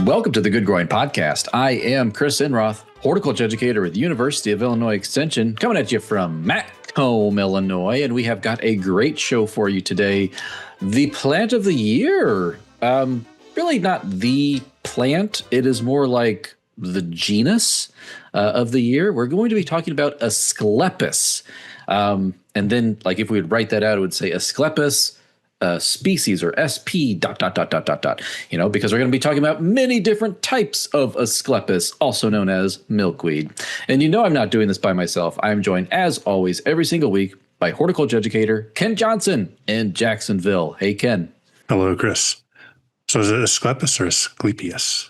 Welcome to the Good Growing Podcast. I am Chris Enroth, horticulture educator with the University of Illinois Extension, coming at you from Macomb, Illinois, and we have got a great show for you today. The plant of the year. Really not the plant. It is more like the genus of the year. We're going to be talking about Asclepias. And then, like, if we would write that out, it would say Asclepias species, or SP ... You know, because we're going to be talking about many different types of Asclepias, also known as milkweed. And you know I'm not doing this by myself. I'm joined, as always, every single week by horticulture educator Ken Johnson in Jacksonville. Hey, Ken. Hello, Chris. So is it Asclepias or Asclepias?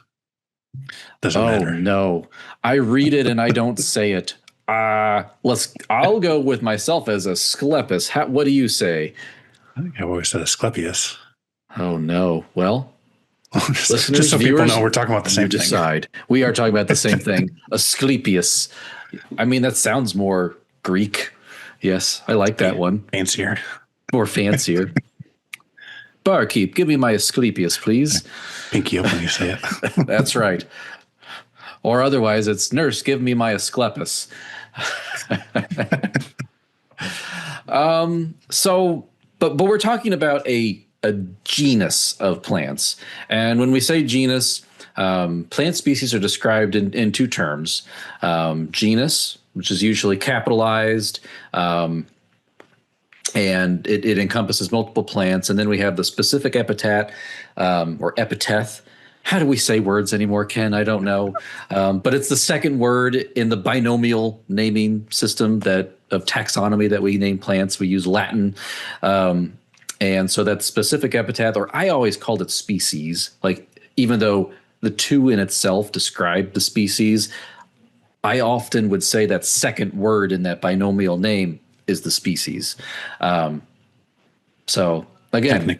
Doesn't matter. No. I read it and I don't say it. I'll go with myself as Asclepias. What do you say? I think I've always said Asclepias. Oh, no. Well, just so people know we're talking about the same thing. Decide. We are talking about the same thing. Asclepias. I mean, that sounds more Greek. Yes, I like that one. Fancier. More fancier. Barkeep, give me my Asclepias, please. Pinky up when you say it. That's right. Or otherwise, it's nurse, give me my Asclepias. But we're talking about a genus of plants. And when we say genus, plant species are described in two terms. Genus, which is usually capitalized, and it encompasses multiple plants. And then we have the specific epithet, or epithet. How do we say words anymore, Ken? I don't know. But it's the second word in the binomial naming system of taxonomy that we name plants. We use Latin. And so that specific epithet, or I always called it species, like even though the two in itself describe the species, I often would say that second word in that binomial name is the species. So again,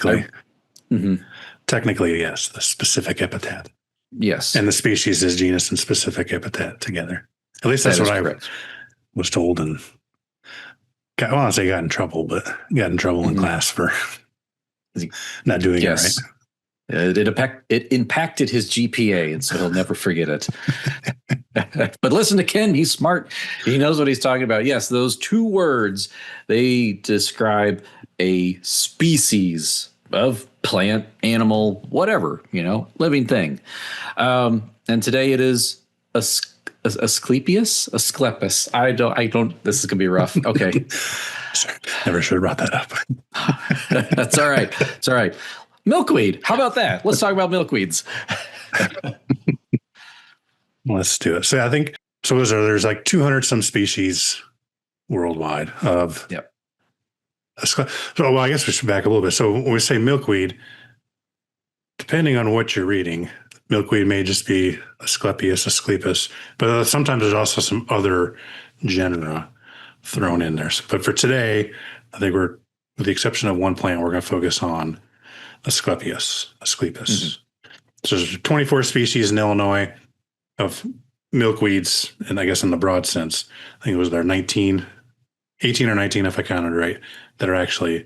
technically, yes, the specific epithet. Yes. And the species is genus and specific epithet together. At least that's what I was told, and I want to say got in trouble, but got in trouble in class for not doing it right. It impacted his GPA, and so he'll never forget it. But listen to Ken. He's smart. He knows what he's talking about. Yes, those two words, they describe a species of plant, animal, whatever, living thing. And today it is Asclepias. I don't, this is going to be rough. Okay. Sorry, never should have brought that up. That's all right. It's all right. Milkweed. How about that? Let's talk about milkweeds. Let's do it. So I think, there's like 200 some species worldwide of. Yep. So, I guess we should back a little bit. So when we say milkweed, depending on what you're reading, milkweed may just be Asclepias, but sometimes there's also some other genera thrown in there. But for today, I think with the exception of one plant, we're going to focus on Asclepias. Mm-hmm. So there's 24 species in Illinois of milkweeds, and I guess in the broad sense, I think it was there 18 or 19, if I counted right, that are actually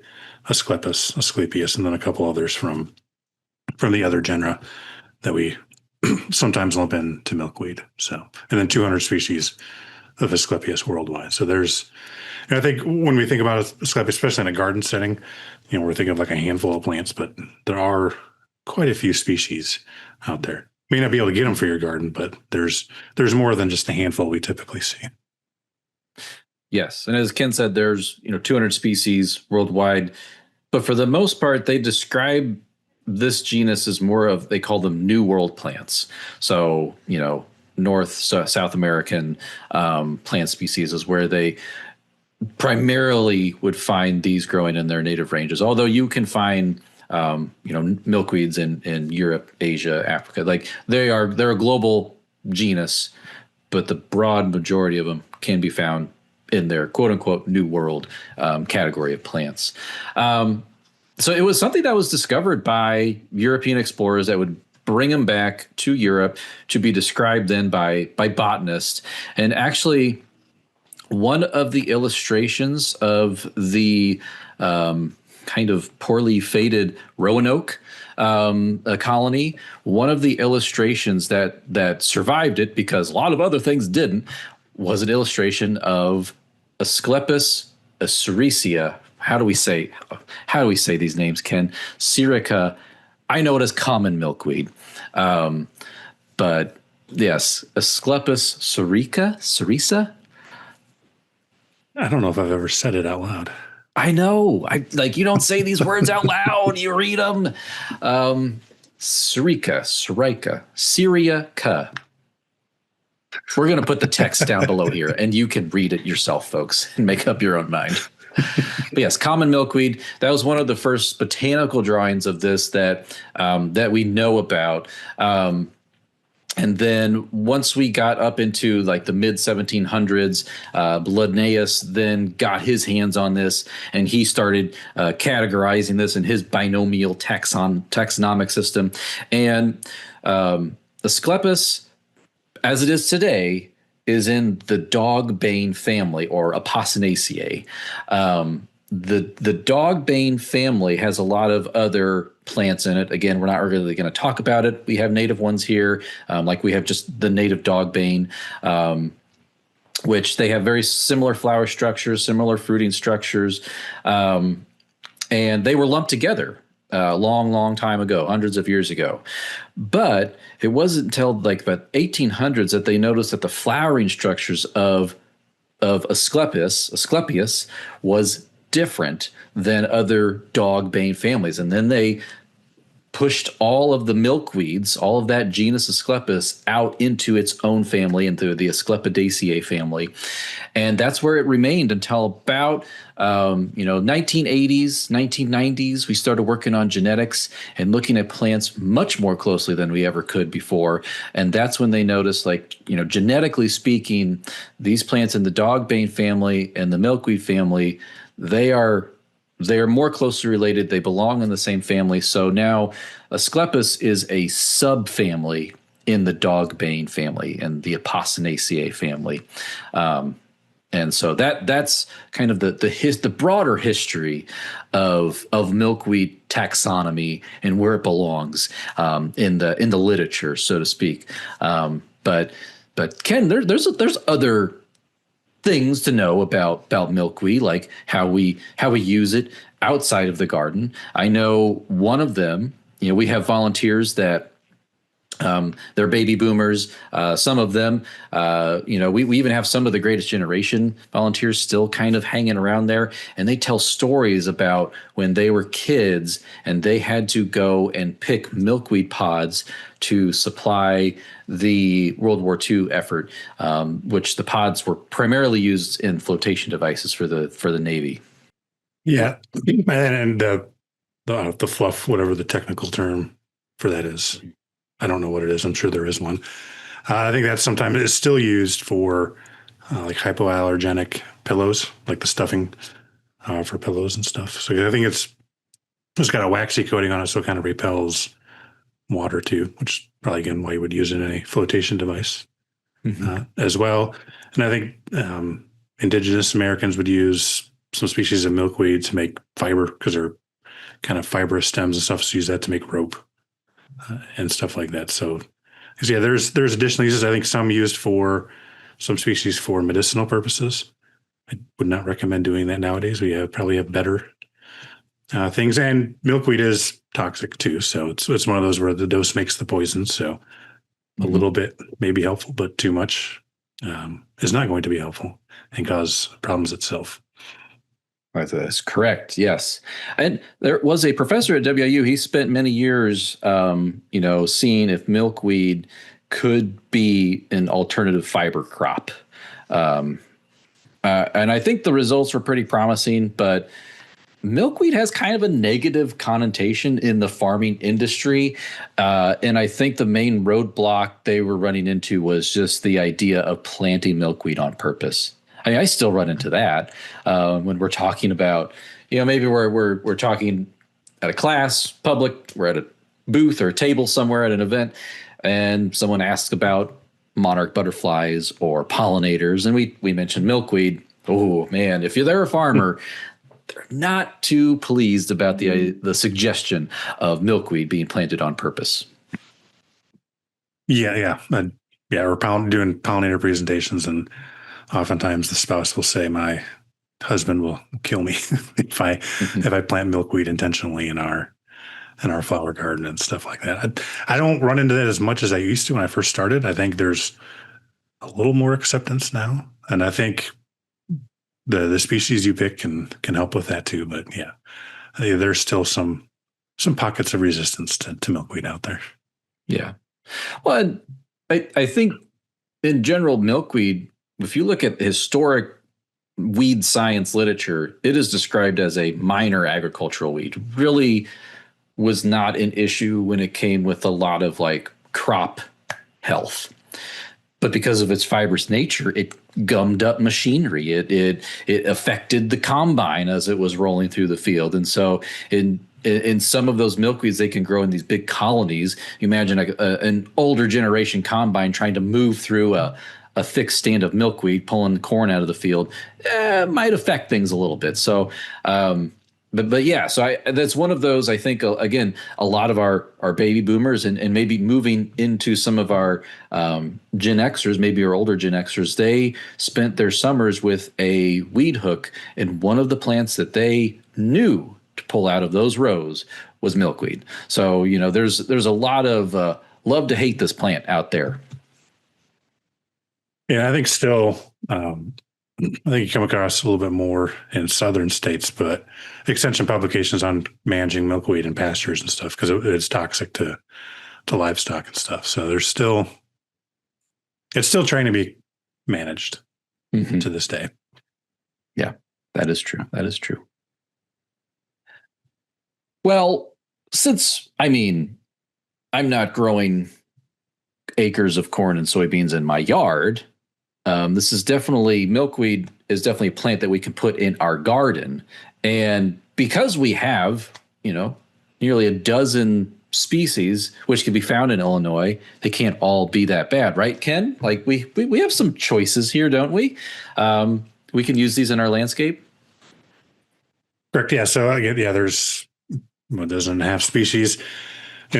Asclepias, and then a couple others from the other genera that we sometimes lump into milkweed. So, and then 200 species of Asclepias worldwide. So I think when we think about Asclepias, especially in a garden setting, we're thinking of like a handful of plants, but there are quite a few species out there. May not be able to get them for your garden, but there's more than just a handful we typically see. Yes. And as Ken said, there's 200 species worldwide, but for the most part, they describe this genus as more of, they call them New World plants. So, South American plant species is where they primarily would find these growing in their native ranges. Although you can find, milkweeds in Europe, Asia, Africa. Like they're a global genus, but the broad majority of them can be found in their quote unquote New World category of plants. So it was something that was discovered by European explorers that would bring them back to Europe to be described then by botanists. And actually, one of the illustrations of the kind of poorly fated Roanoke colony. One of the illustrations that survived it, because a lot of other things didn't, was an illustration of Asclepias acericia. How do we say these names, Ken? Syrica. I know it as common milkweed, but yes, Asclepias cerisa. I don't know if I've ever said it out loud. I know. You don't say these words out loud. You read them. Syrica. We're going to put the text down below here, and you can read it yourself, folks, and make up your own mind. But yes, common milkweed. That was one of the first botanical drawings of this that we know about. And then once we got up into like the mid 1700s, Linnaeus then got his hands on this, and he started categorizing this in his binomial taxonomic system. And Asclepias, as it is today, is in the dogbane family, or Apocynaceae. The dogbane family has a lot of other plants in it. Again, we're not really going to talk about it. We have native ones here, like we have just the native dogbane, which they have very similar flower structures, similar fruiting structures, and they were lumped together a long time ago, hundreds of years ago. But it wasn't until like about 1800s that they noticed that the flowering structures of Asclepias was different than other dogbane families. And then they pushed all of the milkweeds, all of that genus Asclepias, out into its own family, into the Asclepidaceae family. And that's where it remained until about 1980s, 1990s. We started working on genetics and looking at plants much more closely than we ever could before. And that's when they noticed, genetically speaking, these plants in the dogbane family and the milkweed family, they are more closely related. They belong in the same family. So now Asclepias is a subfamily in the dogbane family and the Apocynaceae family. And so that's kind of the broader history of milkweed taxonomy and where it belongs in the literature, so to speak. But Ken, there's other things to know about milkweed, like how we use it outside of the garden. I know one of them, we have volunteers that they're baby boomers. Some of them, we even have some of the Greatest Generation volunteers still kind of hanging around there, and they tell stories about when they were kids and they had to go and pick milkweed pods to supply the World War II effort, which the pods were primarily used in flotation devices for the Navy. Yeah, and the fluff, whatever the technical term for that is. I don't know what it is. I'm sure there is one. I think that sometimes is still used for like hypoallergenic pillows, like the stuffing for pillows and stuff. So I think it's got a waxy coating on it, so it kind of repels water too, which is probably again why you would use it in a flotation device as well. And I think indigenous Americans would use some species of milkweed to make fiber, because they're kind of fibrous stems and stuff. So use that to make rope and stuff like that. So yeah, there's additional uses. I think some used for some species for medicinal purposes. I would not recommend doing that nowadays. We probably have better things, and milkweed is toxic too. So it's one of those where the dose makes the poison. So a little bit may be helpful, but too much is not going to be helpful and cause problems itself. That's correct. Yes. And there was a professor at WIU. He spent many years, seeing if milkweed could be an alternative fiber crop. And I think the results were pretty promising, but milkweed has kind of a negative connotation in the farming industry. And I think the main roadblock they were running into was just the idea of planting milkweed on purpose. I mean, I still run into that when we're talking about, maybe we're talking at a class, public, we're at a booth or a table somewhere at an event, and someone asks about monarch butterflies or pollinators, and we mentioned milkweed. Oh man, if they're a farmer, they're not too pleased about the suggestion of milkweed being planted on purpose. Yeah. We're doing pollinator presentations, and oftentimes the spouse will say, "My husband will kill me if I plant milkweed intentionally in our flower garden and stuff like that." I don't run into that as much as I used to when I first started. I think there's a little more acceptance now, and I think the species you pick can help with that too. But yeah, there's still some pockets of resistance to milkweed out there. Yeah. Well, I think in general, milkweed, if you look at historic weed science literature, it is described as a minor agricultural weed. Really was not an issue when it came with a lot of like crop health. But because of its fibrous nature, it gummed up machinery. It affected the combine as it was rolling through the field. And so in some of those milkweeds, they can grow in these big colonies. You imagine an older generation combine trying to move through a thick stand of milkweed, pulling the corn out of the field, might affect things a little bit. So, but yeah, so that's one of those, I think, again, a lot of our baby boomers and maybe moving into some of our Gen Xers, maybe our older Gen Xers, they spent their summers with a weed hook, and one of the plants that they knew to pull out of those rows was milkweed. So, there's a lot of love to hate this plant out there. Yeah, I think still, I think you come across a little bit more in southern states, but extension publications on managing milkweed in pastures and stuff, because it's toxic to livestock and stuff. So it's still trying to be managed to this day. Yeah, that is true. That is true. Well, since, I'm not growing acres of corn and soybeans in my yard, milkweed is definitely a plant that we can put in our garden. And because we have, nearly a dozen species, which can be found in Illinois, they can't all be that bad, right, Ken? Like we have some choices here, don't we? We can use these in our landscape. Correct. Yeah. So there's a dozen and a half species.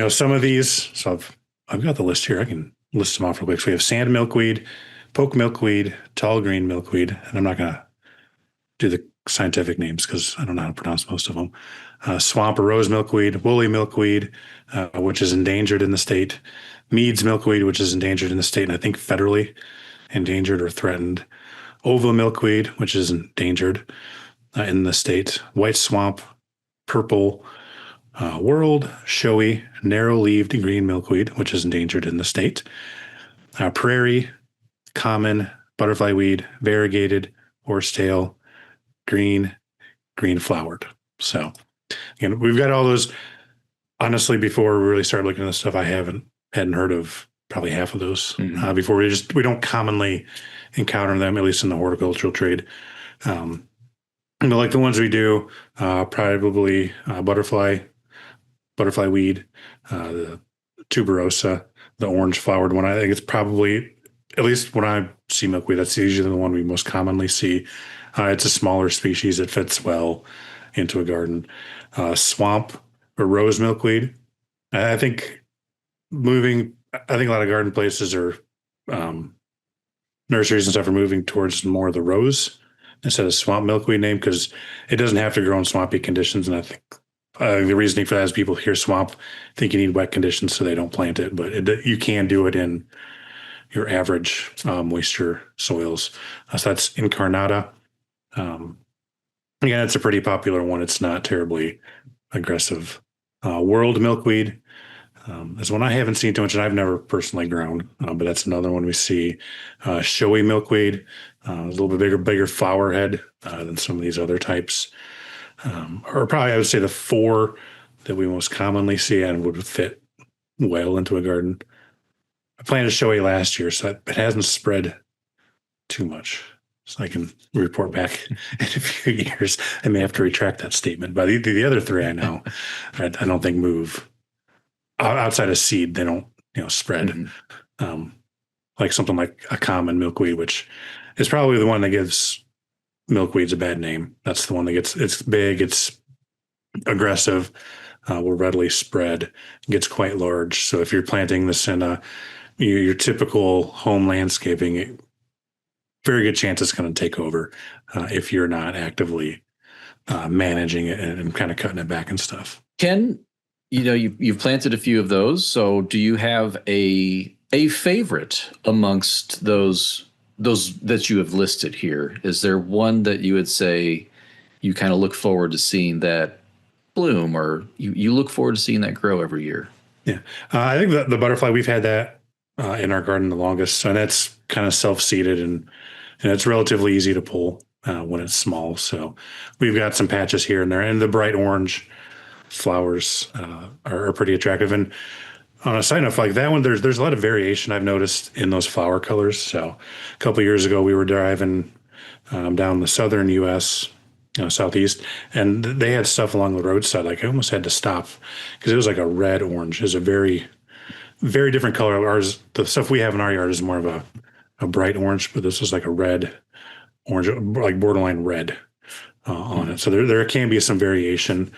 Some of these. So I've got the list here. I can list them off real quick. So we have sand milkweed, poke milkweed, tall green milkweed, and I'm not going to do the scientific names because I don't know how to pronounce most of them. Swamp or rose milkweed, woolly milkweed, which is endangered in the state, Mead's milkweed, which is endangered in the state, and I think federally endangered or threatened, oval milkweed, which is endangered in the state, white swamp, purple world, showy, narrow-leaved green milkweed, which is endangered in the state, prairie, common, butterfly weed, variegated, horsetail, green flowered. So again, we've got all those. Honestly, before we really started looking at this stuff, I hadn't heard of probably half of those before. We don't commonly encounter them, at least in the horticultural trade. But like the ones we do, probably butterfly weed, the tuberosa, the orange flowered one. I think it's probably, at least when I see milkweed, that's usually the one we most commonly see. It's a smaller species that fits well into a garden. Swamp or rose milkweed. I think a lot of garden places or nurseries and stuff are moving towards more of the rose instead of swamp milkweed name, because it doesn't have to grow in swampy conditions. And I think the reasoning for that is people hear swamp, think you need wet conditions, so they don't plant it. But you can do it in your average moisture soils. So that's incarnata. Again, it's a pretty popular one. It's not terribly aggressive. World milkweed is one I haven't seen too much, and I've never personally grown, but that's another one we see. Showy milkweed, a little bit bigger flower head than some of these other types. Or probably I would say the four that we most commonly see and would fit well into a garden. I planted showy last year, so it hasn't spread too much. So I can report back in a few years. I may have to retract that statement. But the other three I know, I don't think move outside of seed. They don't, spread. Like something like a common milkweed, which is probably the one that gives milkweed's a bad name. That's the one that it's big, it's aggressive, will readily spread, gets quite large. So if you're planting this in your typical home landscaping, very good chance it's going to take over if you're not actively managing it and kind of cutting it back and stuff. Ken, you've planted a few of those. So do you have a favorite amongst those that you have listed here? Is there one that you would say you kind of look forward to seeing that bloom, or you look forward to seeing that grow every year? Yeah, I think the butterfly, we've had that in our garden the longest, and that's kind of self-seeded and it's relatively easy to pull when it's small. So we've got some patches here and there, and the bright orange flowers are pretty attractive. And on a side note, like that one, there's a lot of variation I've noticed in those flower colors. So a couple of years ago, we were driving down the southern U.S., southeast, and they had stuff along the roadside. Like I almost had to stop because it was like a red orange. It was a very, very different color. Ours, the stuff we have in our yard is more of a bright orange, but this was like a red orange, like borderline red on it. So there can be some variation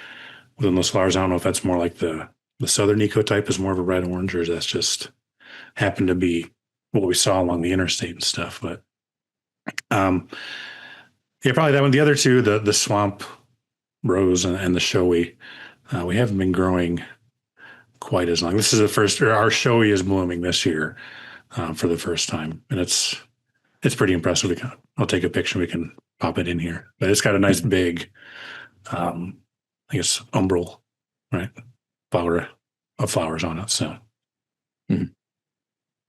within those flowers. I don't know if that's more like the southern ecotype is more of a red orange, or that's just happened to be what we saw along the interstate and stuff. But yeah, probably that one. The other two, the swamp rose and the showy, we haven't been growing quite as long. This is the first, or our showy is blooming this year for the first time, and it's pretty impressive. I'll take a picture. We can pop it in here, but it's got a nice big, I guess, umbral, right? Flower of flowers on it. So,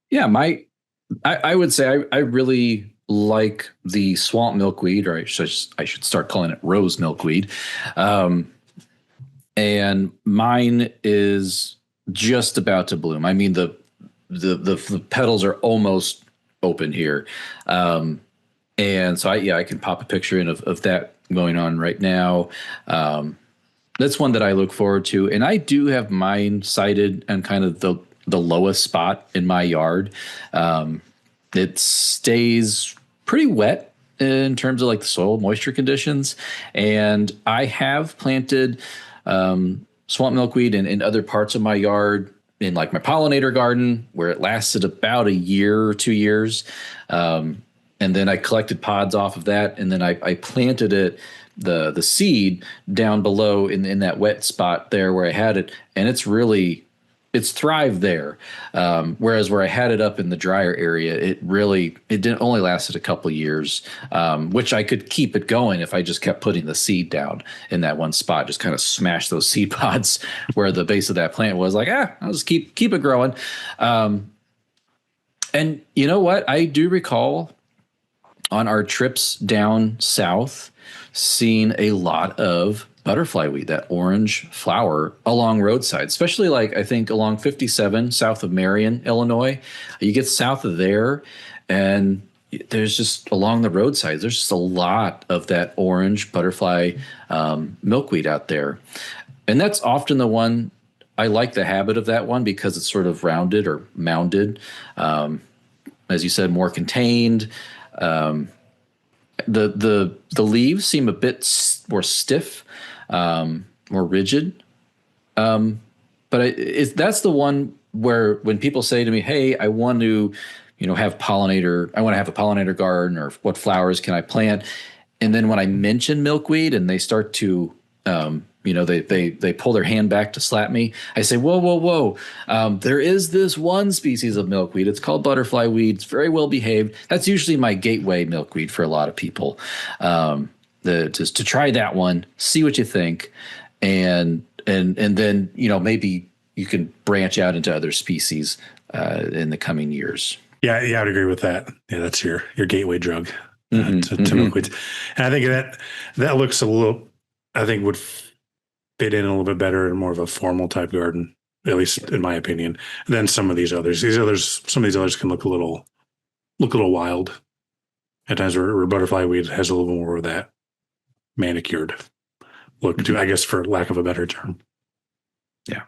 yeah, I would say I really like the swamp milkweed, or I should start calling it rose milkweed. And mine is just about to bloom. I mean, the petals are almost open here. And so I can pop a picture in of that going on right now. That's one that I look forward to. And I do have mine sited on kind of the lowest spot in my yard. It stays pretty wet in terms of like the soil moisture conditions. And I have planted swamp milkweed in other parts of my yard, in like my pollinator garden, where it lasted about a year or 2 years. And then I collected pods off of that. And then I planted it, the seed down below in that wet spot there where I had it. And it's thrived there. Whereas where I had it up in the drier area, it didn't only lasted a couple of years, which I could keep it going if I just kept putting the seed down in that one spot, just kind of smash those seed pods where the base of that plant was, like, I'll just keep it growing. And you know what? I do recall on our trips down south seeing a lot of butterfly weed, that orange flower along roadside, especially like I think along 57 south of Marion, Illinois. You get south of there and there's just along the roadside, there's just a lot of that orange butterfly milkweed out there. And that's often the one I like, the habit of that one, because it's sort of rounded or mounded. As you said, more contained. The leaves seem a bit more stiff, more rigid. But that's the one where when people say to me, hey, I want to, have a pollinator garden, or what flowers can I plant? And then when I mention milkweed and they start to, they pull their hand back to slap me, I say, whoa. There is this one species of milkweed. It's called butterfly weed. It's very well behaved. That's usually my gateway milkweed for a lot of people. Just to try that one, see what you think. And then, maybe you can branch out into other species in the coming years. Yeah, I'd agree with that. Yeah, that's your gateway drug to milkweeds. And I think that looks a little, I think would fit in a little bit better in more of a formal type garden, at least in my opinion, than some of these others. Some of these others can look a little wild at times, where butterfly weed has a little more of that manicured look to, I guess, for lack of a better term. Yeah.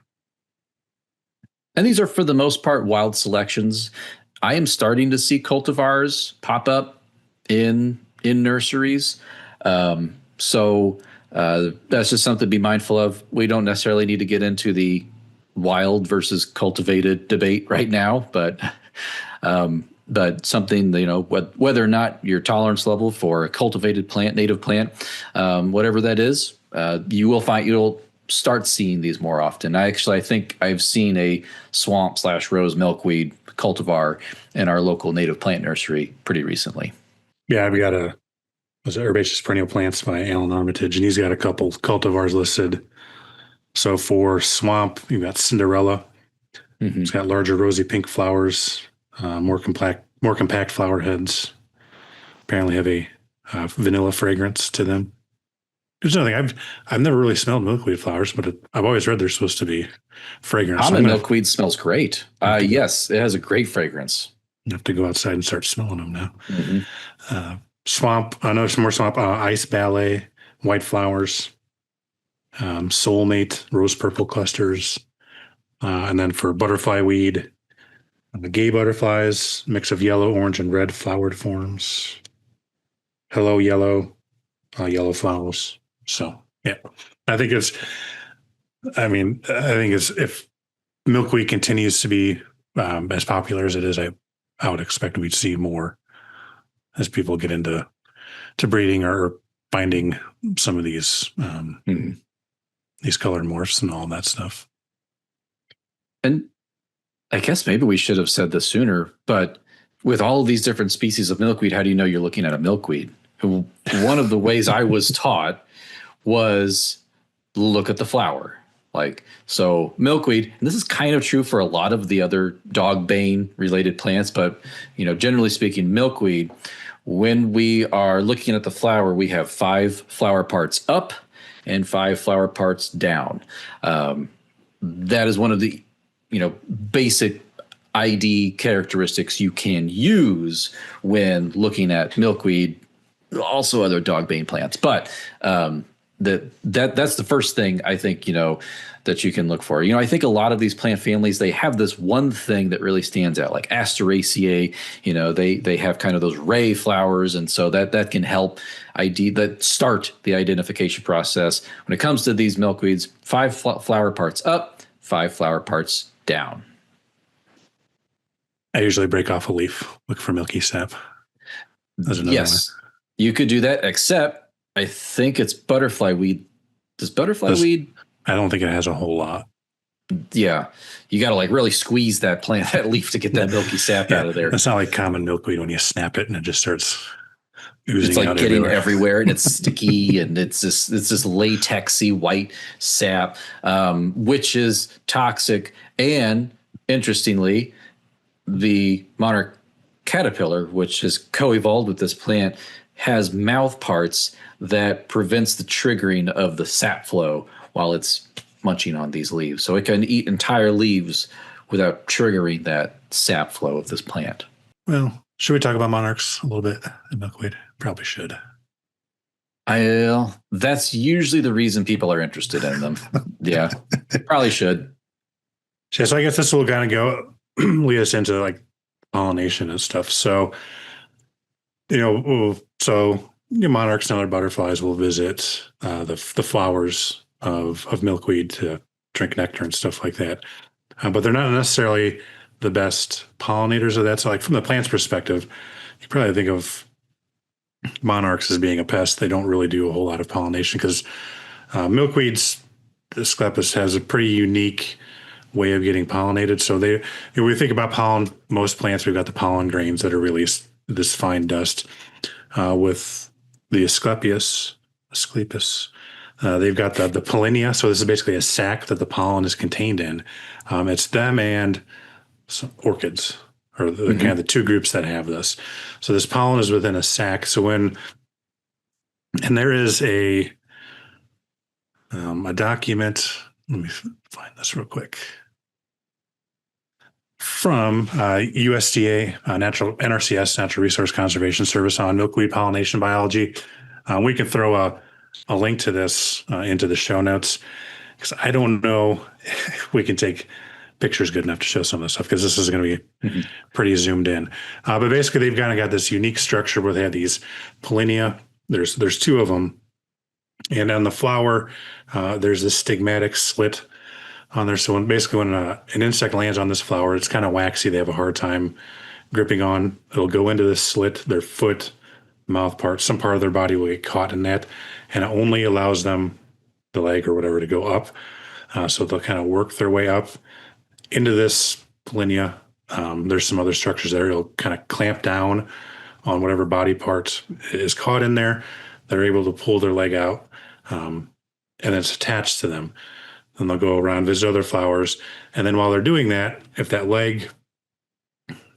And these are, for the most part, wild selections. I am starting to see cultivars pop up in in nurseries. So that's just something to be mindful of. We don't necessarily need to get into the wild versus cultivated debate right now, but something, whether or not your tolerance level for a cultivated plant, native plant, whatever that is, you'll start seeing these more often. I think I've seen a swamp/rose milkweed cultivar in our local native plant nursery pretty recently. Yeah, I've got Herbaceous Perennial Plants by Alan Armitage, and he's got a couple cultivars listed. So for swamp, you've got Cinderella. Mm-hmm. It's got larger rosy pink flowers, more compact flower heads. Apparently have a vanilla fragrance to them. There's nothing. I've never really smelled milkweed flowers, but I've always read they're supposed to be fragrant. Common milkweed smells great. Yes, it has a great fragrance. You have to go outside and start smelling them now. Mm-hmm. Swamp. I know some more swamp. Ice Ballet, white flowers, Soulmate, rose purple clusters, and then for butterfly weed, gay butterflies, mix of yellow, orange, and red flowered forms. Hello Yellow, yellow flowers. So yeah, I think if milkweed continues to be as popular as it is, I would expect we'd see more as people get into breeding or finding some of these color morphs and all that stuff. And I guess maybe we should have said this sooner, but with all of these different species of milkweed, how do you know you're looking at a milkweed? One of the ways I was taught was look at the flower. So milkweed, and this is kind of true for a lot of the other dogbane related plants, but generally speaking, milkweed, when we are looking at the flower, we have 5 flower parts up and 5 flower parts down. That is one of the basic ID characteristics you can use when looking at milkweed, also other dogbane plants. But that's the first thing I think that you can look for. I think a lot of these plant families, they have this one thing that really stands out, like Asteraceae. They have kind of those ray flowers, and so that can help start the identification process. When it comes to these milkweeds, 5 flower parts up, 5 flower parts down. I usually break off a leaf, look for milky sap. Yes, you could do that, except I think it's butterfly weed. Does butterfly weed? I don't think it has a whole lot. Yeah, you got to really squeeze that leaf to get that milky sap out of there. It's not like common milkweed when you snap it and it just starts oozing. It's like getting everywhere and it's sticky and it's this latexy white sap, which is toxic. And interestingly, the monarch caterpillar, which has co-evolved with this plant, has mouth parts that prevents the triggering of the sap flow while it's munching on these leaves. So it can eat entire leaves without triggering that sap flow of this plant. Well, should we talk about monarchs a little bit in milkweed? Probably should. That's usually the reason people are interested in them. Yeah, probably should. Yeah, so I guess this will kind of lead us into pollination and stuff. So, monarchs and other butterflies will visit the flowers of milkweed to drink nectar and stuff like that. But they're not necessarily the best pollinators of that. So from the plant's perspective, you probably think of monarchs as being a pest. They don't really do a whole lot of pollination because milkweeds, Asclepias has a pretty unique way of getting pollinated. So when we think about pollen, most plants, we've got the pollen grains that are released, this fine dust. With the Asclepias, they've got the pollinia. So this is basically a sac that the pollen is contained in. It's them and some orchids are kind of the two groups that have this. So this pollen is within a sac. So and there is a document. Let me find this real quick. From USDA, NRCS, Natural Resource Conservation Service on milkweed pollination biology. We can throw a link to this into the show notes because I don't know if we can take picture's good enough to show some of this stuff because this is going to be Mhm. pretty zoomed in. But basically, they've kind of got this unique structure where they have these pollinia. There's two of them, and on the flower, there's this stigmatic slit on there. So when an insect lands on this flower, it's kind of waxy. They have a hard time gripping on. It'll go into this slit. Their foot, mouth part, some part of their body will get caught in that, and it only allows them, the leg or whatever, to go up. So they'll kind of work their way up into this pollinia. There's some other structures there. It'll kind of clamp down on whatever body part is caught in there. They're able to pull their leg out, and it's attached to them. Then they'll go around, visit other flowers, and then while they're doing that, if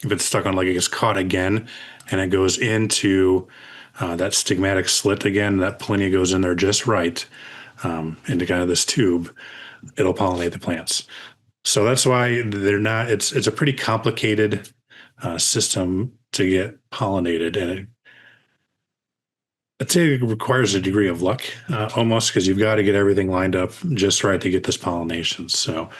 it's stuck on leg, it gets caught again, and it goes into that stigmatic slit again. That pollinia goes in there just right, into kind of this tube. It'll pollinate the plants. So that's why they're not. It's a pretty complicated system to get pollinated, and I'd say it requires a degree of luck, almost, because you've got to get everything lined up just right to get this pollination. So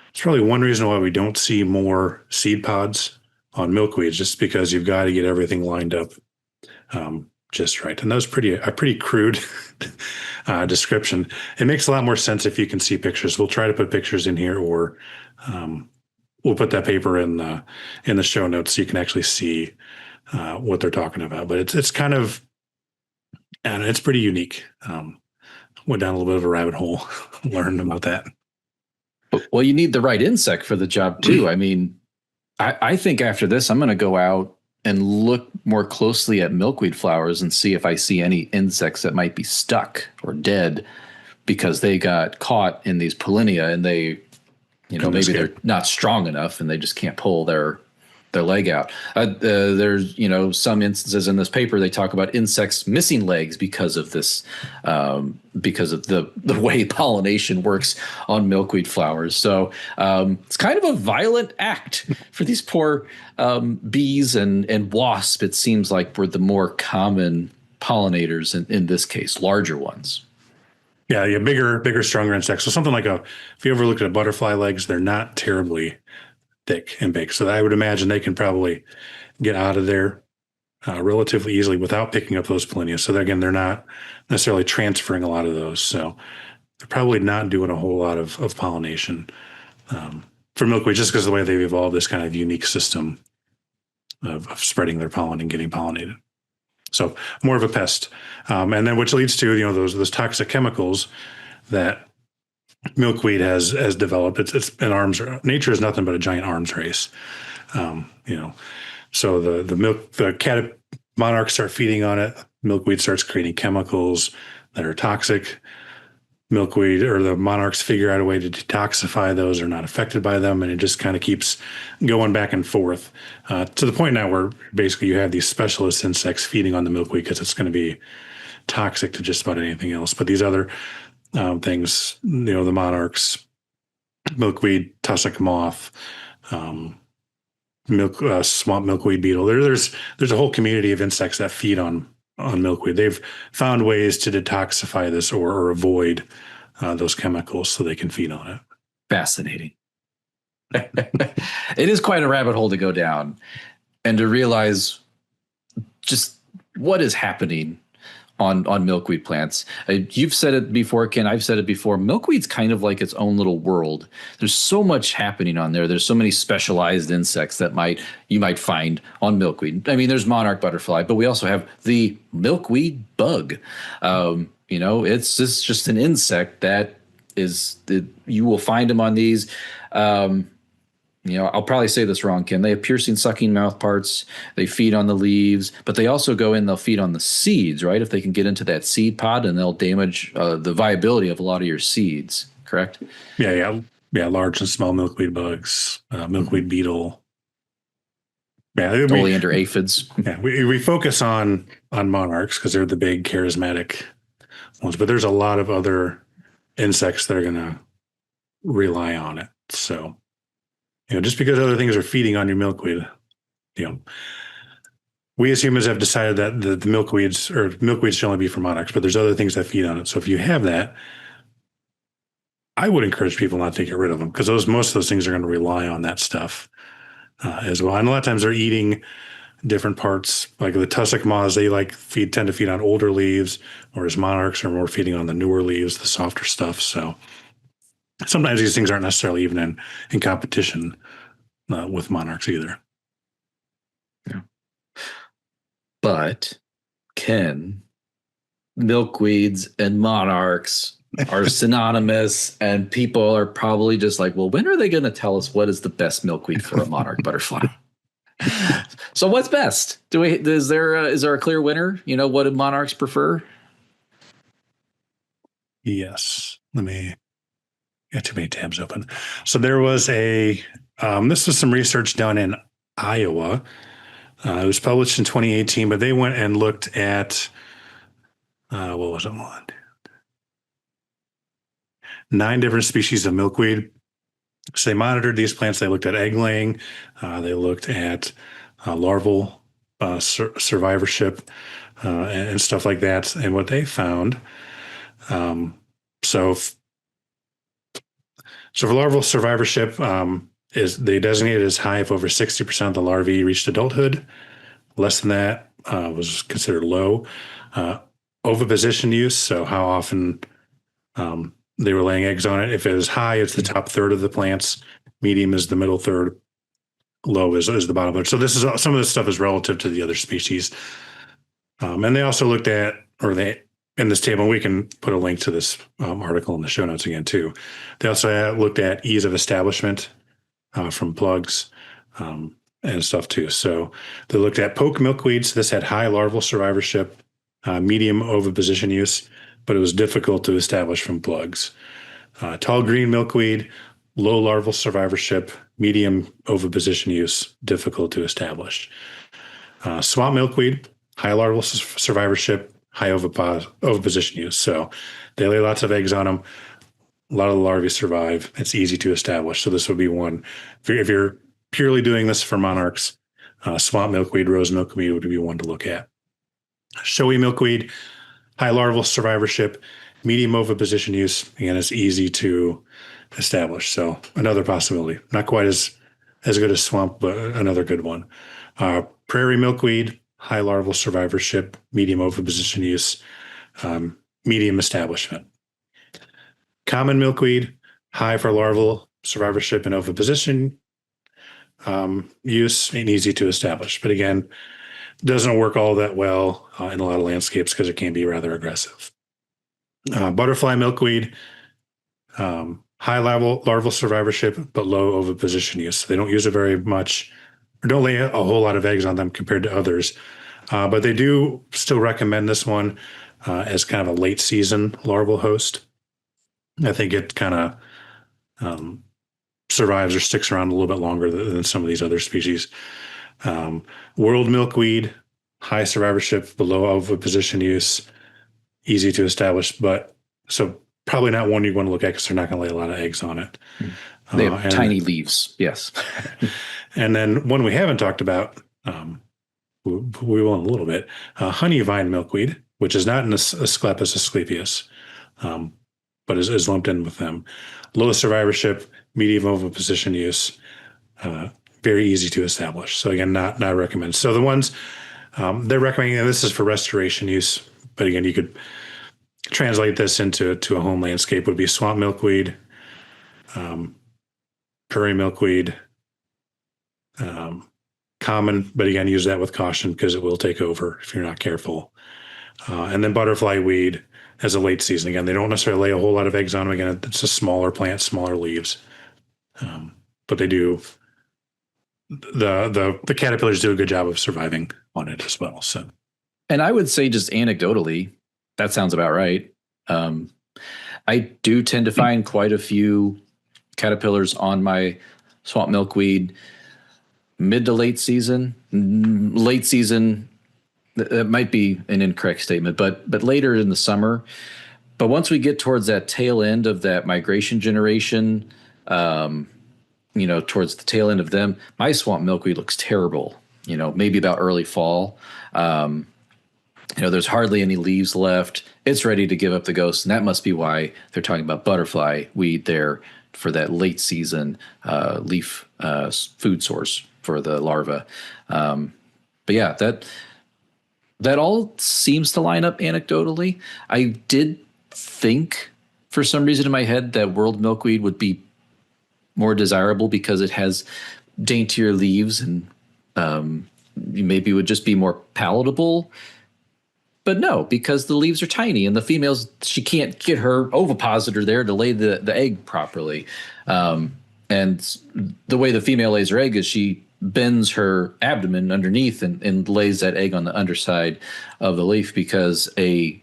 it's probably one reason why we don't see more seed pods on milkweeds, just because you've got to get everything lined up just right. And that was a pretty crude description. It makes a lot more sense if you can see pictures. We'll try to put pictures in here, or we'll put that paper in the show notes so you can actually see what they're talking about. But it's kind of, and it's pretty unique. Went down a little bit of a rabbit hole, learned about that. Well, you need the right insect for the job too. I mean, I think after this, I'm going to go out and look more closely at milkweed flowers and see if I see any insects that might be stuck or dead because they got caught in these pollinia, and they, maybe they're not strong enough and they just can't pull their leg out. There's, some instances in this paper, they talk about insects missing legs because of this, because of the way pollination works on milkweed flowers. So it's kind of a violent act for these poor bees and wasps. It seems like were the more common pollinators in this case, larger ones. Yeah, bigger, stronger insects. So something like if you ever look at butterfly legs, they're not terribly thick and big. So I would imagine they can probably get out of there relatively easily without picking up those pollinia. So again, they're not necessarily transferring a lot of those. So they're probably not doing a whole lot of pollination for milkweed, just because of the way they've evolved this kind of unique system of spreading their pollen and getting pollinated. So more of a pest. And then which leads to, those toxic chemicals that milkweed has developed. It's an arms. Nature is nothing but a giant arms race. So the cat monarchs start feeding on it. Milkweed starts creating chemicals that are toxic. Milkweed or the monarchs figure out a way to detoxify those, are not affected by them, and it just kind of keeps going back and forth to the point now where basically you have these specialist insects feeding on the milkweed because it's going to be toxic to just about anything else. But these other things, the monarchs, milkweed, tussock moth, swamp milkweed beetle. There's a whole community of insects that feed on milkweed. They've found ways to detoxify this or avoid those chemicals so they can feed on it. Fascinating. It is quite a rabbit hole to go down and to realize just what is happening on milkweed plants. You've said it before, Ken. I've said it before. Milkweed's kind of like its own little world. There's so much happening on there. There's so many specialized insects that you might find on milkweed. I mean, there's monarch butterfly, but we also have the milkweed bug. It's just an insect that you will find them on these. I'll probably say this wrong, Ken. They have piercing, sucking mouth parts. They feed on the leaves, but they also they'll feed on the seeds, right? If they can get into that seed pod, and they'll damage the viability of a lot of your seeds, correct? Yeah. Large and small milkweed bugs, milkweed beetle. Yeah. Oleander aphids. Yeah. We focus on monarchs because they're the big charismatic ones, but there's a lot of other insects that are going to rely on it. So, just because other things are feeding on your milkweed, we as humans have decided that the milkweeds should only be for monarchs, but there's other things that feed on it. So if you have that, I would encourage people not to get rid of them because most of those things are going to rely on that stuff as well. And a lot of times they're eating different parts, like the tussock moths. They tend to feed on older leaves, whereas monarchs are more feeding on the newer leaves, the softer stuff. So sometimes these things aren't necessarily even in competition with monarchs either. Yeah. But Ken, milkweeds and monarchs are synonymous, and people are probably just like, well, when are they going to tell us what is the best milkweed for a monarch butterfly? So what's best? Is there a clear winner? What do monarchs prefer? Yes. Let me got too many tabs open. So there was this was some research done in Iowa. It was published in 2018, but they went and looked at, what was it? 9 different species of milkweed. So they monitored these plants. They looked at egg laying. They looked at larval survivorship and stuff like that. And what they found, so for larval survivorship, is they designated as high if over 60% of the larvae reached adulthood. Less than that was considered low. Oviposition use, so how often they were laying eggs on it. If it was high, it's the top third of the plants. Medium is the middle third. Low is the bottom third. So some of this stuff is relative to the other species. And they also looked at, in this table, we can put a link to this article in the show notes again too. They also looked at ease of establishment from plugs and stuff too. So they looked at poke milkweeds. This had high larval survivorship, medium oviposition use, but it was difficult to establish from plugs. Tall green milkweed, low larval survivorship, medium oviposition use, difficult to establish. Swamp milkweed, high larval survivorship, high oviposition use. So they lay lots of eggs on them. A lot of the larvae survive. It's easy to establish. So this would be one. If you're purely doing this for monarchs, swamp milkweed, rose milkweed would be one to look at. Showy milkweed, high larval survivorship, medium oviposition use. Again, it's easy to establish. So another possibility. Not quite as good as swamp, but another good one. Prairie milkweed, high larval survivorship, medium oviposition use, medium establishment. Common milkweed, high for larval survivorship and oviposition use, and easy to establish. But again, doesn't work all that well in a lot of landscapes because it can be rather aggressive. Butterfly milkweed, high larval survivorship, but low oviposition use. They don't use it very much, or don't lay a whole lot of eggs on them compared to others. But they do still recommend this one as kind of a late season larval host. I think it kind of survives or sticks around a little bit longer than some of these other species. World milkweed, high survivorship, below oviposition use, easy to establish, but so probably not one you want to look at because they're not going to lay a lot of eggs on it. They have tiny leaves, yes. And then one we haven't talked about, we will in a little bit, honeyvine milkweed, which is not in Asclepias, but is lumped in with them. Low survivorship, medium oviposition use, very easy to establish. So again, not recommended. So the ones they're recommending, and this is for restoration use, but again, you could translate this into a home landscape, would be swamp milkweed, prairie milkweed, common, but again, use that with caution because it will take over if you're not careful. And then butterfly weed as a late season. Again, they don't necessarily lay a whole lot of eggs on them. Again, it's a smaller plant, smaller leaves, but they do. The caterpillars do a good job of surviving on it as well. So, and I would say just anecdotally, that sounds about right. I do tend to find quite a few caterpillars on my swamp milkweed mid to late season. Late season, that might be an incorrect statement, but later in the summer. But once we get towards that tail end of that migration generation, towards the tail end of them, my swamp milkweed looks terrible. Maybe about early fall. there's hardly any leaves left. It's ready to give up the ghost, and that must be why they're talking about butterfly weed there for that late season leaf food source for the larva. But yeah, that all seems to line up anecdotally. I did think for some reason in my head that world milkweed would be more desirable because it has daintier leaves and maybe would just be more palatable. But no, because the leaves are tiny and the females, she can't get her ovipositor there to lay the egg properly. And the way the female lays her egg is she bends her abdomen underneath and lays that egg on the underside of the leaf, because a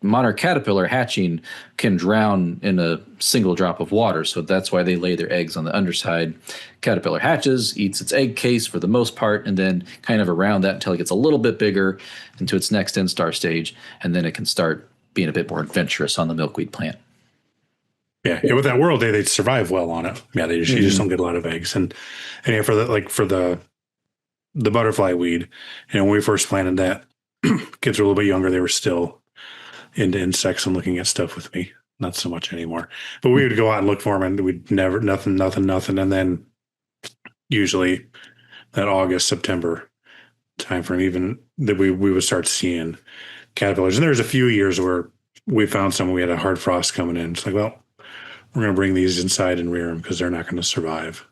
monarch caterpillar hatching can drown in a single drop of water. So that's why they lay their eggs on the underside. Caterpillar hatches, eats its egg case for the most part, and then kind of around that until it gets a little bit bigger into its next instar stage. And then it can start being a bit more adventurous on the milkweed plant. Yeah, with that world day, they survive well on it. Yeah, you just don't get a lot of eggs. And yeah, for the butterfly weed, when we first planted that, kids were a little bit younger. They were still into insects and looking at stuff with me. Not so much anymore. But we would go out and look for them, and we'd never nothing. And then usually that August, September timeframe, even that we would start seeing caterpillars. And there's a few years where we found some. We had a hard frost coming in. It's like, well, we're going to bring these inside and rear them because they're not going to survive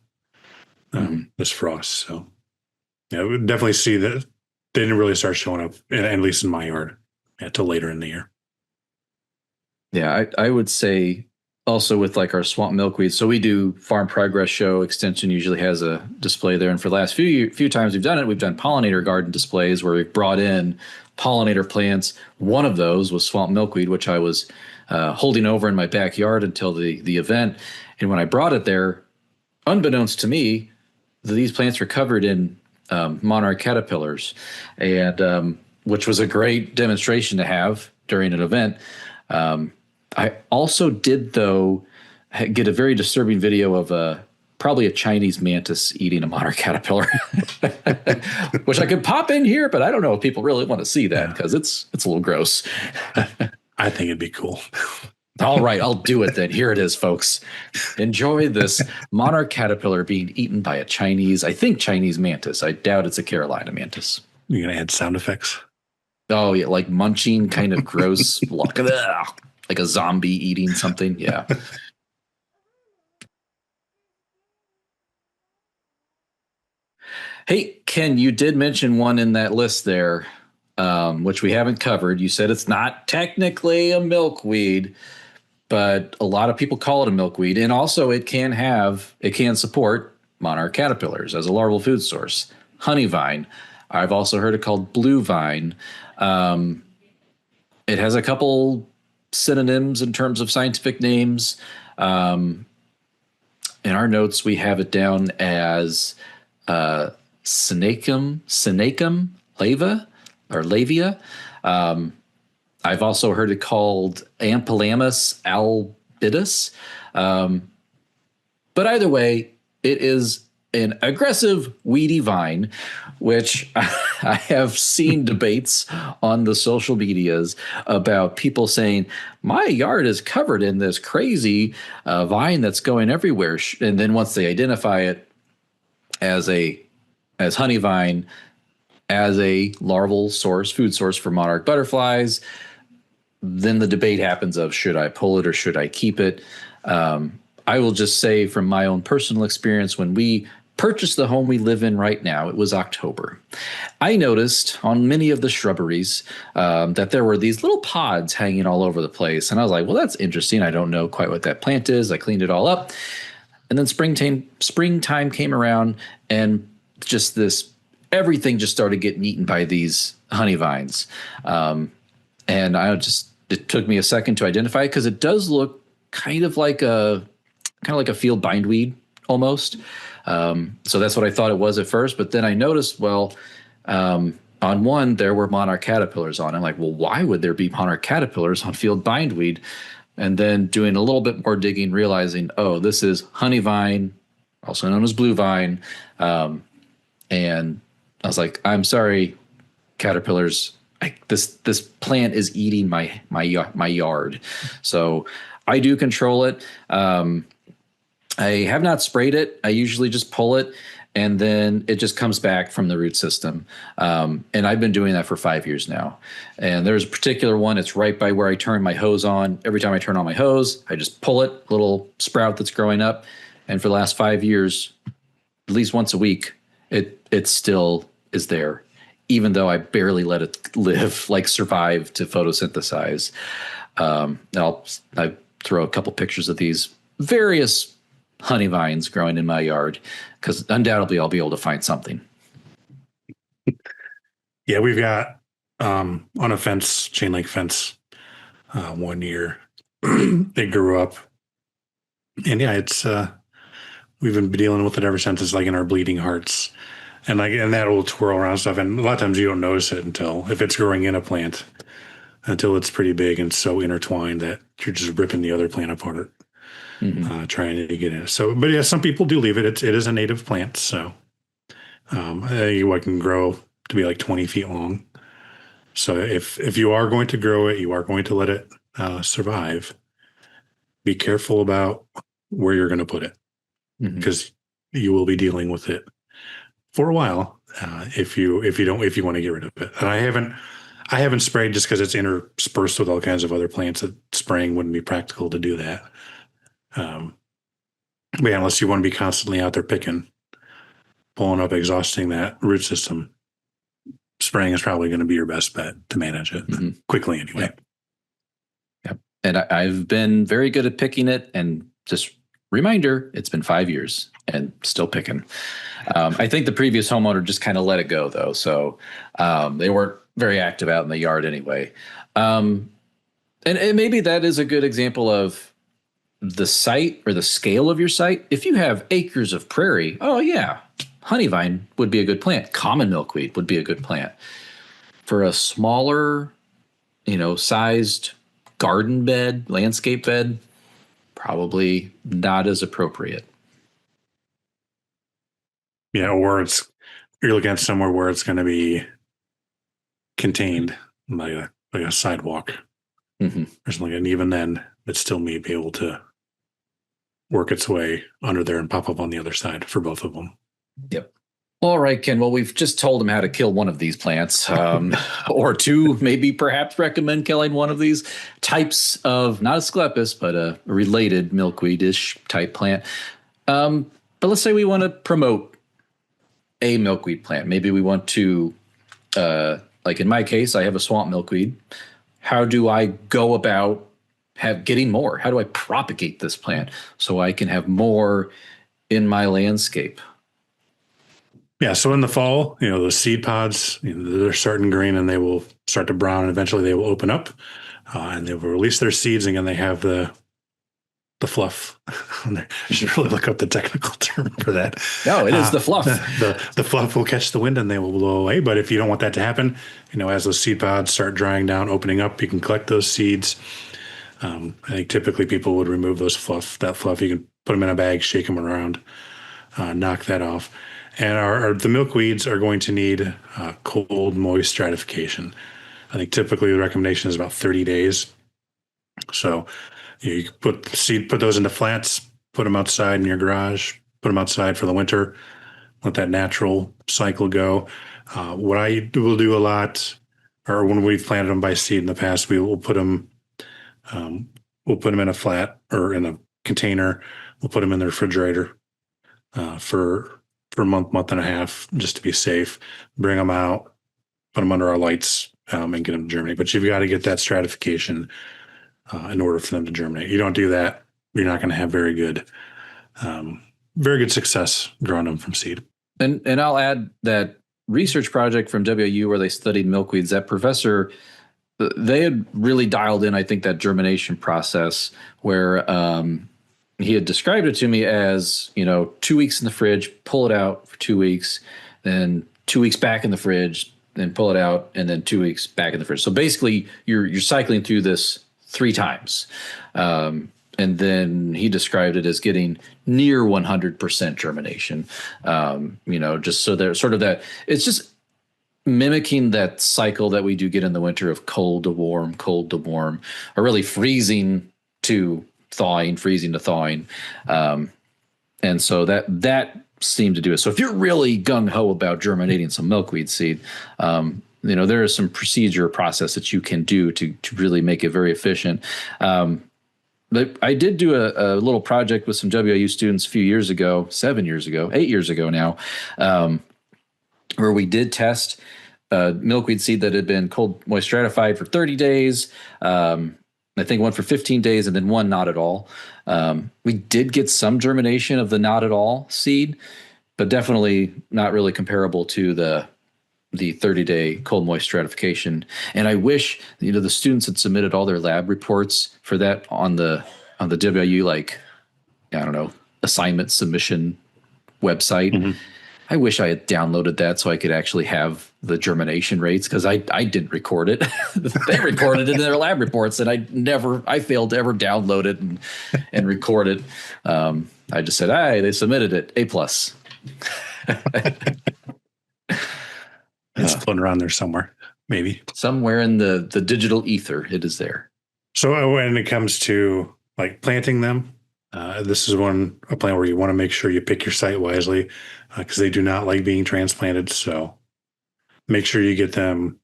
this frost. So, yeah, we definitely see that they didn't really start showing up, at least in my yard, until later in the year. Yeah, I would say also with like our swamp milkweed. So we do Farm Progress Show. Extension usually has a display there. And for the last few times we've done it, we've done pollinator garden displays where we've brought in pollinator plants. One of those was swamp milkweed, which I was holding over in my backyard until the event. And when I brought it there, unbeknownst to me, these plants were covered in monarch caterpillars, and which was a great demonstration to have during an event. I also did, though, get a very disturbing video of probably a Chinese mantis eating a monarch caterpillar, which I could pop in here, but I don't know if people really want to see that because it's a little gross. I think it'd be cool. All right, I'll do it then. Here it is, folks. Enjoy this monarch caterpillar being eaten by a Chinese mantis. I doubt it's a Carolina mantis. You're going to add sound effects? Oh, yeah, like munching, kind of gross, like a zombie eating something. Yeah. Hey, Ken, you did mention one in that list there, which we haven't covered. You said it's not technically a milkweed, but a lot of people call it a milkweed. And also it can support monarch caterpillars as a larval food source. Honeyvine. I've also heard it called blue vine. It has a couple synonyms in terms of scientific names. In our notes, we have it down as Sinacum lavia. I've also heard it called Ampelamus albidus. But either way, it is an aggressive weedy vine, which I have seen debates on the social medias about people saying, my yard is covered in this crazy vine that's going everywhere. And then once they identify it as honeyvine, as a larval source, food source for monarch butterflies, then the debate happens of should I pull it or should I keep it? I will just say from my own personal experience, when we purchased the home we live in right now, it was October. I noticed on many of the shrubberies that there were these little pods hanging all over the place. And I was like, well, that's interesting. I don't know quite what that plant is. I cleaned it all up. And then springtime came around, and just everything just started getting eaten by these honey vines. And it took me a second to identify it because it does look kind of like a field bindweed almost. So that's what I thought it was at first. But then I noticed, on one, there were monarch caterpillars on it. I'm like, well, why would there be monarch caterpillars on field bindweed? And then doing a little bit more digging, realizing, oh, this is honeyvine, also known as blue vine. And I was like, I'm sorry, caterpillars. this plant is eating my yard. So I do control it. I have not sprayed it. I usually just pull it, and then it just comes back from the root system. And I've been doing that for 5 years now. And there's a particular one. It's right by where I turn my hose on. Every time I turn on my hose, I just pull it, little sprout that's growing up. And for the last 5 years, at least once a week, it still is there, even though I barely let it live, like survive to photosynthesize. I throw a couple pictures of these various honey vines growing in my yard, because undoubtedly I'll be able to find something. Yeah, we've got on a fence, chain link fence, 1 year. They grew up, and yeah, it's we've been dealing with it ever since. It's like in our bleeding hearts, and that will twirl around stuff. And a lot of times you don't notice it until, if it's growing in a plant, until it's pretty big and so intertwined that you're just ripping the other plant apart, trying to get in. So, but yeah, some people do leave it. It is a native plant, so what can grow to be like 20 feet long. So if you are going to grow it, you are going to let it survive. Be careful about where you're going to put it, because you will be dealing with it for a while if you want to get rid of it. And I haven't sprayed just because it's interspersed with all kinds of other plants that spraying wouldn't be practical to do that. But yeah, unless you want to be constantly out there picking, pulling up, exhausting that root system, spraying is probably going to be your best bet to manage it quickly anyway. Yep. And I've been very good at picking it, and just reminder, it's been 5 years and still picking. I think the previous homeowner just kind of let it go though. So they weren't very active out in the yard anyway. And maybe that is a good example of the site or the scale of your site. If you have acres of prairie, oh yeah, honeyvine would be a good plant. Common milkweed would be a good plant. For a smaller, sized garden bed, landscape bed, probably not as appropriate. Yeah, or you're looking at somewhere where it's going to be contained by a sidewalk or something, and even then, it still may be able to work its way under there and pop up on the other side for both of them. Yep. All right, Ken. Well, we've just told him how to kill one of these plants, or two, maybe perhaps recommend killing one of these types of, not Asclepias, but a related milkweed-ish type plant. But let's say we want to promote a milkweed plant. Maybe we want to, like in my case, I have a swamp milkweed. How do I go about getting more? How do I propagate this plant so I can have more in my landscape? Yeah, so in the fall, those seed pods, they're starting green and they will start to brown, and eventually they will open up and they will release their seeds, and then they have the fluff. I should really look up the technical term for that. No, it is the fluff. The fluff will catch the wind and they will blow away. But if you don't want that to happen, as those seed pods start drying down, opening up, you can collect those seeds. I think typically people would remove that fluff. You can put them in a bag, shake them around, knock that off. And the milkweeds are going to need cold, moist stratification. I think typically the recommendation is about 30 days. So you put those into flats, put them outside in your garage, put them outside for the winter, let that natural cycle go. What I will do a lot, or when we've planted them by seed in the past, we will put them in a flat or in a container. We'll put them in the refrigerator for a month and a half, just to be safe. Bring them out, put them under our lights, and get them to germinate. But you've got to get that stratification in order for them to germinate. You don't do that, you're not going to have very good success growing them from seed. And I'll add that research project from WU where they studied milkweeds, that professor, they had really dialed in, I think, that germination process where he had described it to me as, 2 weeks in the fridge, pull it out for 2 weeks, then 2 weeks back in the fridge, then pull it out, and then 2 weeks back in the fridge. So basically, you're cycling through this 3 times. And then he described it as getting near 100% germination. Just so there's sort of that. It's just mimicking that cycle that we do get in the winter of cold to warm, or really freezing to thawing, freezing to thawing. And so that seemed to do it. So if you're really gung ho about germinating some milkweed seed, there is some procedure process that you can do to really make it very efficient. But I did do a little project with some WIU students a few years ago, 7 years ago, 8 years ago now, where we did test milkweed seed that had been cold moist stratified for 30 days. I think one for 15 days and then one not at all. We did get some germination of the not at all seed, but definitely not really comparable to the 30-day cold moist stratification. And I wish, the students had submitted all their lab reports for that on the WIU, like, I don't know, assignment submission website. Mm-hmm. I wish I had downloaded that so I could actually have the germination rates, because I didn't record it. They recorded it in their lab reports, and I failed to ever download it and record it. I just said, hey, they submitted it, A+. It's floating around there somewhere, maybe. Somewhere in the digital ether, it is there. So when it comes to like planting them, this is a plant where you want to make sure you pick your site wisely, because they do not like being transplanted. So make sure you get them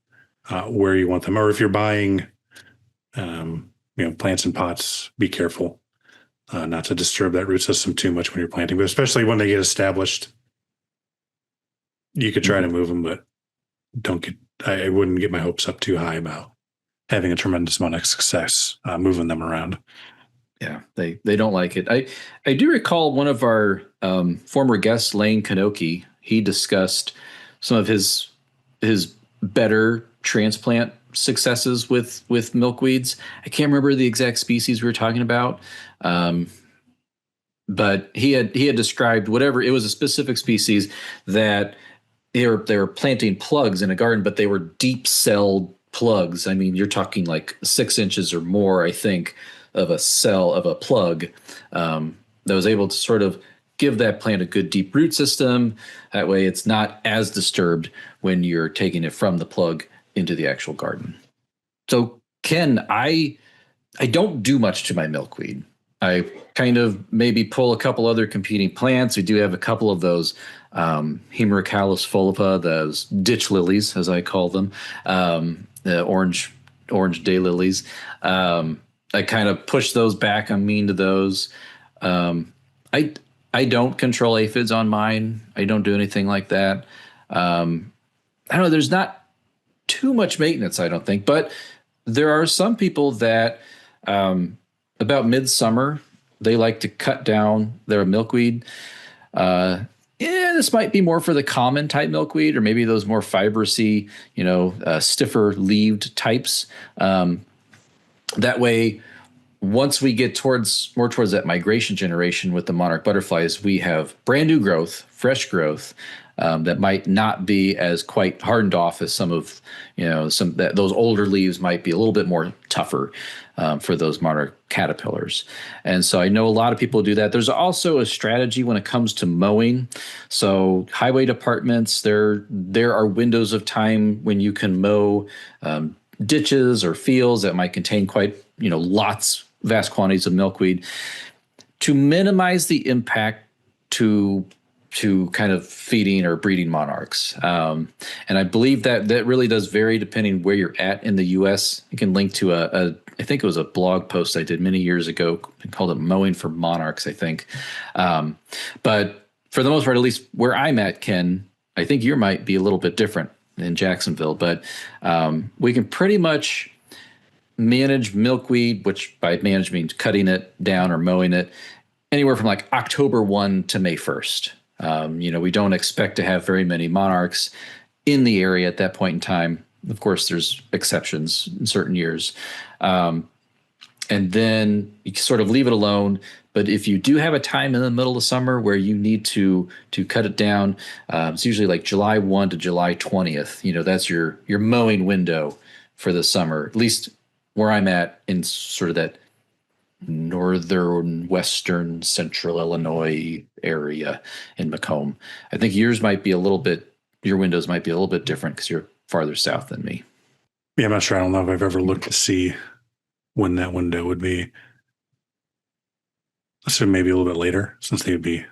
where you want them. Or if you're buying, plants in pots, be careful not to disturb that root system too much when you're planting. But especially when they get established, you could try to move them, but I wouldn't get my hopes up too high about having a tremendous amount of success moving them around. Yeah, they don't like it. I do recall one of our former guests, Lane Kanoki. He discussed some of his better transplant successes with milkweeds. I can't remember the exact species we were talking about, but he had described whatever it was, a specific species that they were planting plugs in a garden, but they were deep celled plugs. I mean, you're talking like 6 inches or more, I think, of a cell of a plug that was able to sort of give that plant a good deep root system. That way it's not as disturbed when you're taking it from the plug into the actual garden. So Ken, I don't do much to my milkweed. I kind of maybe pull a couple other competing plants. We do have a couple of those Hemerocallis fulva, those ditch lilies, as I call them, the orange daylilies. I kind of push those back. I'm mean to those. I don't control aphids on mine. I don't do anything like that. I don't know. There's not too much maintenance, I don't think, but there are some people that about midsummer, they like to cut down their milkweed. This might be more for the common type milkweed, or maybe those more fibrous-y, stiffer leaved types. That way, once we get more towards that migration generation with the monarch butterflies, we have brand new growth, fresh growth that might not be as quite hardened off as some of, those older leaves might be a little bit more tougher for those monarch caterpillars. And so I know a lot of people do that. There's also a strategy when it comes to mowing. So highway departments, there are windows of time when you can mow ditches or fields that might contain quite, vast quantities of milkweed to minimize the impact to kind of feeding or breeding monarchs. And I believe that really does vary depending where you're at in the U.S. You can link to I think it was a blog post I did many years ago. I called it Mowing for Monarchs, I think. But for the most part, at least where I'm at, Ken, I think you might be a little bit different in Jacksonville, but we can pretty much manage milkweed, which by manage means cutting it down or mowing it, anywhere from like October 1 to May 1st. We don't expect to have very many monarchs in the area at that point in time. Of course, there's exceptions in certain years. And then you sort of leave it alone. But if you do have a time in the middle of summer where you need to cut it down, it's usually like July 1 to July 20th. That's your mowing window for the summer, at least where I'm at in sort of that northern, western, central Illinois area in Macomb. I think yours might be a little bit, your windows might be a little bit different because you're farther south than me. Yeah, I'm not sure. I don't know if I've ever looked to see when that window would be. So maybe a little bit later, since they would be a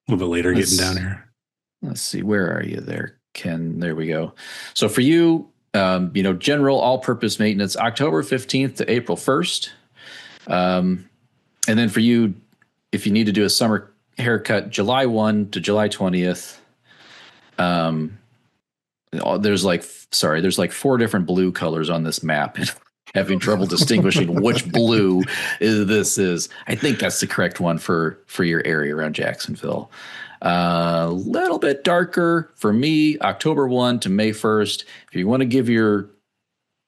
little bit later getting down here. Let's see. Where are you there, Ken? There we go. So for you, general all-purpose maintenance, October 15th to April 1st. And then for you, if you need to do a summer haircut, July 1 to July 20th. There's like 4 different blue colors on this map. Having trouble distinguishing which blue this is. I think that's the correct one for your area around Jacksonville. A little bit darker for me, October 1 to May 1st. If you want to give your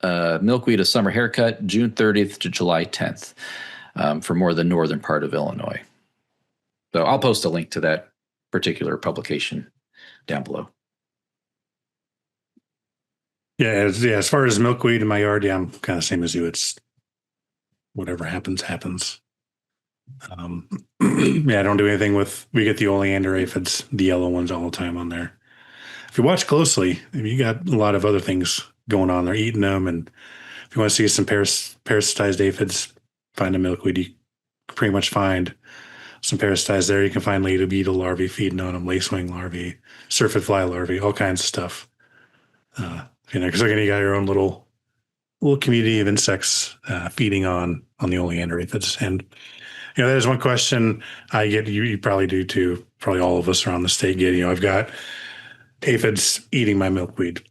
milkweed a summer haircut, June 30th to July 10th for more the northern part of Illinois. So I'll post a link to that particular publication down below. Yeah, as far as milkweed in my yard, yeah, I'm kind of same as you. It's whatever happens. Yeah, I don't do anything we get the oleander aphids, the yellow ones all the time on there. If you watch closely, you got a lot of other things going on. They're eating them. And if you want to see some parasitized aphids, find a milkweed. You pretty much find some parasitized there. You can find lady beetle larvae feeding on them, lacewing larvae, syrphid fly larvae, all kinds of stuff. Because again, you got your own little community of insects feeding on the oleander aphids. And that is one question I get. You probably do too. Probably all of us around the state get. I've got aphids eating my milkweed.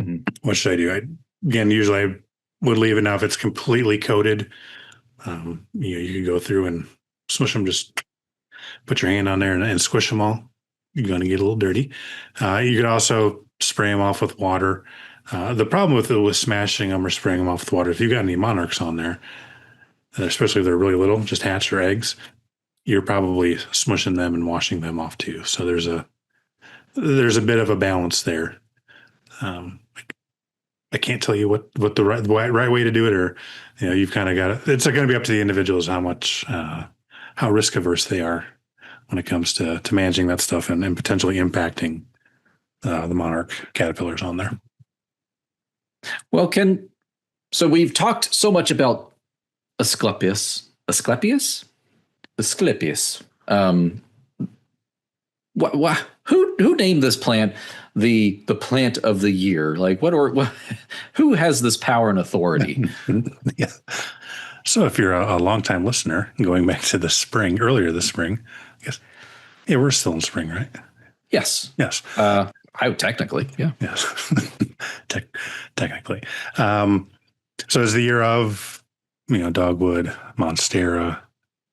Mm-hmm. What should I do? Usually I would leave it. Now if it's completely coated, you can go through and smush them. Just put your hand on there and squish them all. You're going to get a little dirty. You could also spray them off with water. The problem with smashing them or spraying them off with water, if you've got any monarchs on there, especially if they're really little, just hatch or eggs, you're probably smushing them and washing them off too. So there's a bit of a balance there. I can't tell you what the right way to do it, or you've kind of got it. It's going to be up to the individuals how risk averse they are when it comes to managing that stuff and potentially impacting the monarch caterpillars on there. Well, Ken, so we've talked so much about Asclepias. Who named this plant the plant of the year? Like who has this power and authority? Yeah. So if you're a longtime listener, going back to earlier this spring, I guess, yeah, we're still in spring, right? Yes. Yes. Technically, yeah. Yes. Technically. So it's the year of, dogwood, monstera,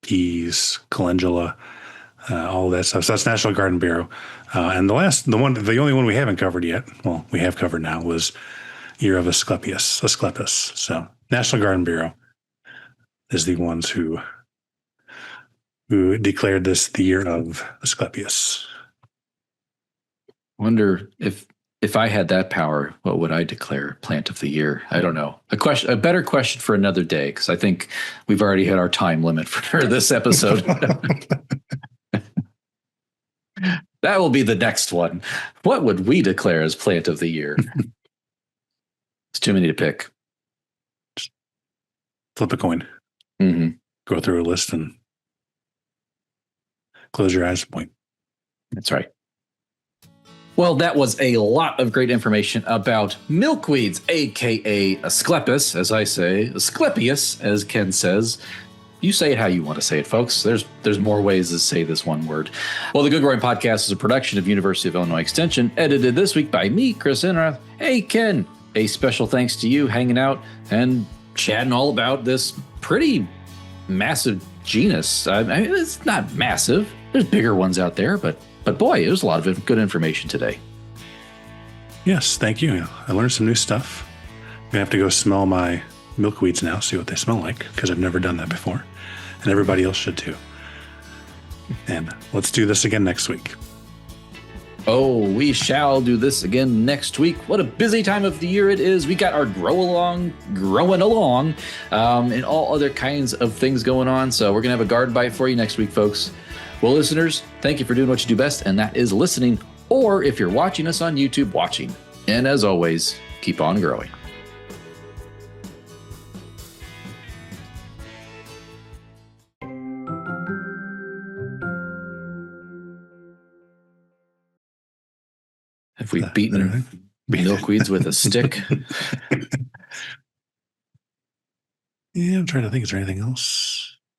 peas, calendula, all of that stuff. So that's National Garden Bureau. And the only one we haven't covered yet, well, we have covered now, was year of Asclepias. So National Garden Bureau is the ones who declared this the year of Asclepias. Wonder if I had that power, what would I declare plant of the year? I don't know. A better question for another day, because I think we've already hit our time limit for this episode. That will be the next one. What would we declare as plant of the year? It's too many to pick. Just flip a coin. Mm-hmm. Go through a list and close your eyes and point. That's right. Well, that was a lot of great information about milkweeds, a.k.a. Asclepias, as I say, Asclepias, as Ken says. You say it how you want to say it, folks. There's more ways to say this one word. Well, the Good Growing Podcast is a production of University of Illinois Extension, edited this week by me, Chris Enroth. Hey, Ken, a special thanks to you hanging out and chatting all about this pretty massive genus. I mean, it's not massive. There's bigger ones out there, but boy, it was a lot of good information today. Yes, thank you. I learned some new stuff. I'm gonna have to go smell my milkweeds now, see what they smell like, because I've never done that before. And everybody else should too. And let's do this again next week. Oh, we shall do this again next week. What a busy time of the year it is. We got our growing along, and all other kinds of things going on. So we're going to have a garden bite for you next week, folks. Well, listeners, thank you for doing what you do best, and that is listening. or if you're watching us on YouTube, watching. And as always, keep on growing. Have we beaten milkweeds with a stick? Yeah, I'm trying to think. Is there anything else?